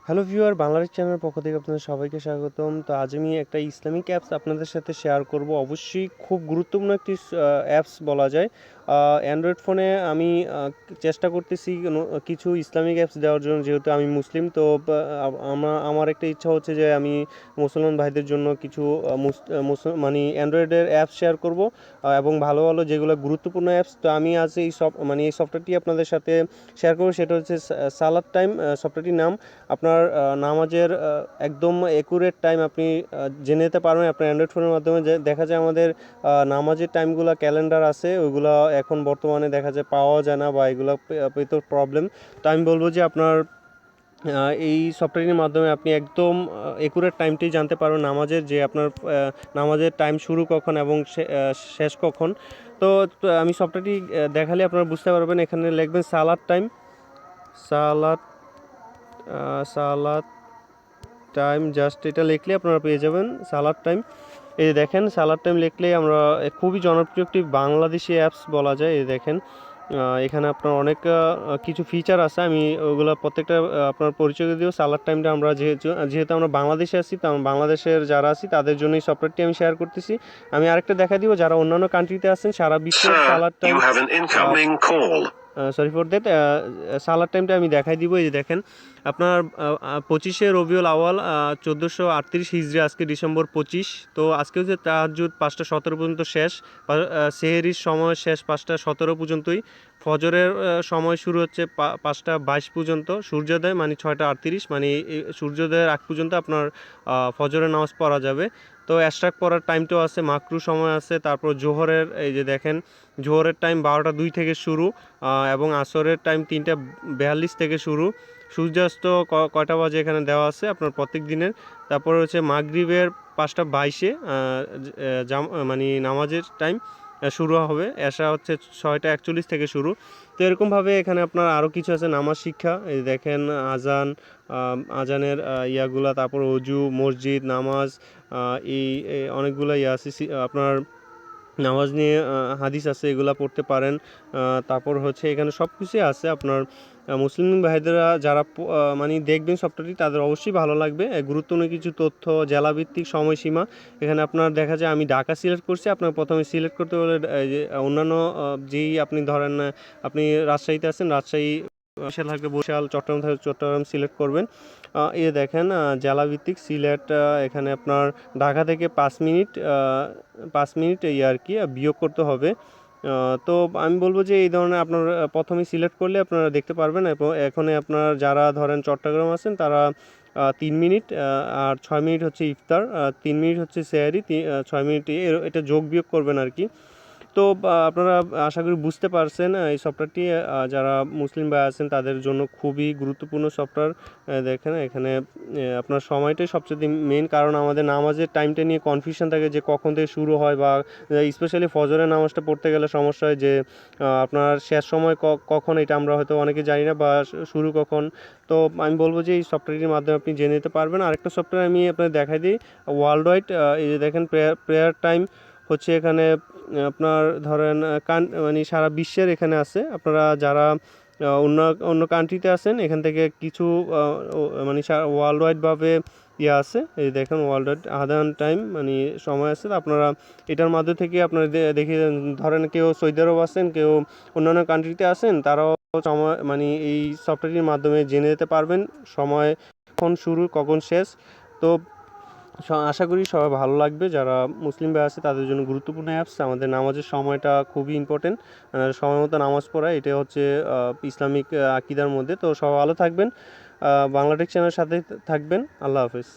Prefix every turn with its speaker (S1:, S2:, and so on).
S1: Hello viewer, Bangladesh চ্যানেলের পক্ষ থেকে আপনাদের সবাইকে স্বাগতম। তো আজ আমি একটা ইসলামিক অ্যাপস আপনাদের সাথে শেয়ার করব। অবশ্যই খুব গুরুত্বপূর্ণ একটি অ্যাপস বলা যায়। অ্যান্ড্রয়েড ফোনে আমি চেষ্টা করতেছি কিছু ইসলামিক অ্যাপস দেওয়ার জন্য, যেহেতু আমি মুসলিম। তো আমার একটা ইচ্ছা হচ্ছে যে আমি মুসলমান ভাইদের জন্য কিছু মানে অ্যান্ড্রয়েডের অ্যাপস শেয়ার করব, এবং ভালো ভালো যেগুলো গুরুত্বপূর্ণ অ্যাপস। তো আমি আজ এই সফটওয়্যারটি আপনাদের সাথে শেয়ার করব। সেটা হচ্ছে সালাদ টাইম সফটওয়্যারটির নাম। আপনার নামাজের একদম অ্যাকুরেট টাইম আপনি জেনে নিতে পারবেন আপনার অ্যান্ড্রয়েড ফোনের মাধ্যমে। যে দেখা যায় আমাদের নামাজের টাইমগুলো ক্যালেন্ডার আছে, ওইগুলো এখন বর্তমানে দেখা যায় পাওয়া যায় না, বা এগুলো পেতে প্রবলেম। তো আমি বলবো যে আপনার এই সফটওয়্যারের মাধ্যমে আপনি একদম অ্যাকুরেট টাইমটি জানতে পারবেন নামাজের, যে আপনার নামাজের টাইম শুরু কখন এবং শেষ কখন। তো আমি সফটওয়্যারটি দেখালে আপনারা বুঝতে পারবেন। এখানে লিখবেন সালাদ টাইম, সালাদ সালাদ টাইম, জাস্ট এটা লিখলে আপনারা পেয়ে যাবেন সালাদ টাইম। এই যে দেখেন, সালাদ টাইম লিখলেই আমরা খুবই জনপ্রিয় একটি বাংলাদেশি অ্যাপস বলা যায়। এই দেখেন, এখানে আপনার অনেক কিছু ফিচার আছে। আমি ওগুলো প্রত্যেকটা আপনার পরিচয় দিয়ে সালাদ টাইমটা আমরা যেহেতু আমরা বাংলাদেশে আছি, তো বাংলাদেশের যারা আছি তাদের জন্য এই সফটওয়্যারটি আমি শেয়ার করতেছি। আমি আরেকটা দেখা দিব, যারা অন্যান্য কান্ট্রিতে আছেন সারা বিশ্বের সালাদ টাইম, সরি ফর দ্যাট, সালাদ টাইমটা আমি দেখাই দিব। এই যে দেখেন, আপনার 25শে রবিউল আওয়াল 1438 হিজরি, আজকে ডিসেম্বর 25। তো আজকে হচ্ছে তাহাজ্জুদ 5টা 17 পর্যন্ত শেষ, সেহেরির সময় শেষ 5টা 17 পর্যন্তই। ফজরের সময় শুরু হচ্ছে 5টা 22 পর্যন্ত। সূর্যোদয় মানে 6টা 38, মানে সূর্যোদয়ের আগ পর্যন্ত আপনার ফজরের নামাজ পড়া যাবে। তো এশরাক পড়ার টাইমটাও আছে, মাকরু সময় আছে। তারপর জোহরের, এই যে দেখেন, জোহরের টাইম 12টা 2 থেকে শুরু, এবং আসরের টাইম 3টা 42 থেকে শুরু। সূর্যাস্ত কয়টা বাজে এখানে দেওয়া আছে আপনার প্রত্যেক দিনের। তারপর হচ্ছে মাগরিবের 5টা 22-এ মানে নামাজের টাইম শুরু হবে। এশা হচ্ছে 6টা 41 থেকে শুরু। তো এরকমভাবে এখানে আপনার আরও কিছু আছে, নামাজ শিক্ষা। এই দেখেন, আজান, আজানের ইয়াগুলা, তারপর অজু, মসজিদ, নামাজ, এই অনেকগুলো ইয়া আছে। আপনার নামাজ নিয়ে হাদিস আছে, এগুলা পড়তে পারেন। তারপর হচ্ছে এখানে সব কিছুই আছে আপনার। মুসলিম ভাইদেরা যারা মানে দেখবেন সফটওয়্যারটি, তাদের অবশ্যই ভালো লাগবে। গুরুত্বপূর্ণ কিছু তথ্য, জেলাভিত্তিক সময়সীমা। এখানে আপনার দেখা যায় আমি ঢাকা সিলেক্ট করছি। আপনার প্রথমে সিলেক্ট করতে হলে যে অন্যান্য যেই আপনি ধরেন, আপনি রাজশাহীতে আছেন, রাজশাহী, বরিশাল থাকলে বরিশাল, চট্টগ্রাম থাকলে চট্টগ্রাম সিলেক্ট করবেন। এই দেখেন, জেলাভিত্তিক সিলেট, এখানে আপনার ঢাকা থেকে 5 মিনিট এই আর কি বিয়োগ করতে হবে। তো আমি বলবো যে এই ধরনের আপনার প্রথমে সিলেক্ট করলে আপনারা দেখতে পারবেন। এবং এখানে আপনার যারা ধরেন চট্টগ্রাম আছেন, তারা 3 মিনিট, আর 6 মিনিট হচ্ছে ইফতার, 3 মিনিট হচ্ছে সেহরি, 6 মিনিট এটা যোগ বিয়োগ করবেন আর কি। তো আপনারা আশা করি বুঝতে পারছেন, এই সফটওয়্যারটি যারা মুসলিম ভাই আছেন তাদের জন্য খুবই গুরুত্বপূর্ণ সফটওয়্যার। দেখেন এখানে আপনার সময়টাই সবচেয়ে মেন, কারণ আমাদের নামাজের টাইমটা নিয়ে কনফিউশন থাকে যে কখন থেকে শুরু হয়, বা স্পেশালি ফজরের নামাজটা পড়তে গেলে সমস্যা হয় যে আপনার শেষ সময় কখন, এটা আমরা হয়তো অনেকে জানি না, বা শুরু কখন। তো আমি বলবো যে এই সফটওয়্যারটির মাধ্যমে আপনি জেনে নিতে পারবেন। আরেকটা সফটওয়্যার আমি আপনাদের দেখাই দিই, ওয়ার্ল্ড ওয়াইড। এই যে দেখেন, প্রেয়ার টাইম হচ্ছে এখানে আপনার ধরেন মানে সারা বিশ্বের এখানে আছে। আপনারা যারা অন্য অন্য কান্ট্রিতে আছেন, এখান থেকে কিছু মানে ওয়ার্ল্ড ওয়াইডভাবে ইয়ে আছে। এই দেখেন, ওয়ার্ল্ড ওয়াইড আদান টাইম মানে সময় আছে। আপনারা এটার মধ্যে থেকে আপনারা দেখে, ধরেন কেউ সৌদি আরব আছেন, কেউ অন্যান্য কান্ট্রিতে আছেন, তারাও সময় মানে এই সফটওয়্যারটির মাধ্যমে জেনে যেতে পারবেন সময় কখন শুরু কখন শেষ। তো আশা করি সবাই ভালো লাগবে। যারা মুসলিম ভাই আছে তাদের জন্য গুরুত্বপূর্ণ অ্যাপস। আমাদের নামাজের সময়টা খুবই ইম্পর্টেন্ট, সময় মতো নামাজ পড়া, এটা হচ্ছে ইসলামিক আকিদার মধ্যে। তো সবাই ভালো থাকবেন, বাংলাটেক চ্যানেলের সাথে থাকবেন। আল্লাহ হাফেজ।